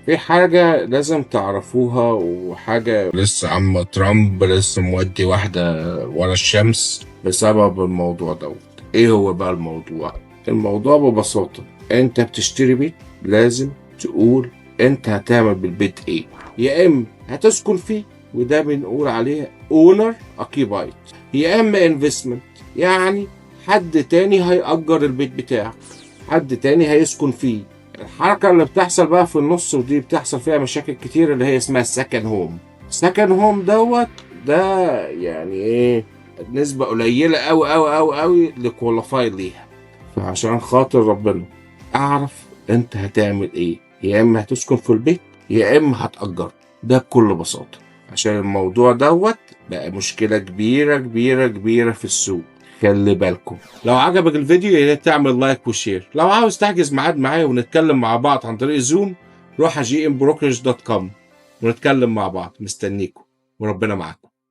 في حاجة لازم تعرفوها، وحاجة لسه عم ترامب لسه مودي واحدة ورا الشمس بسبب الموضوع دوت. ايه هو بقى الموضوع؟ الموضوع ببساطة، انت بتشتري بيت لازم تقول انت هتعمل بالبيت ايه. يا اما هتسكن فيه، وده بنقول عليه اونر اوكيبايد، يا اما انفستمنت، يعني حد تاني هيأجر البيت بتاعك، حد تاني هيسكن فيه. الحركة اللي بتحصل بقى في النص ودي بتحصل فيها مشاكل كتير، اللي هي اسمها السكن هوم. السكن هوم دوت، ده يعني ايه، نسبة قليلة أوي أوي أوي أوي لكواليفاي ليها. فعشان خاطر ربنا أعرف أنت هتعمل إيه، يا إما هتسكن في البيت يا إما هتأجر. ده بكل بساطة، عشان الموضوع دوت بقى مشكلة كبيرة كبيرة كبيرة في السوق. خلي بالكم. لو عجبك الفيديو يا ريت تعمل لايك وشير. لو عاوز تحجز ميعاد معايا ونتكلم مع بعض عن طريق زوم، روح gmbrokerage.com ونتكلم مع بعض. مستنيكم وربنا معاكم.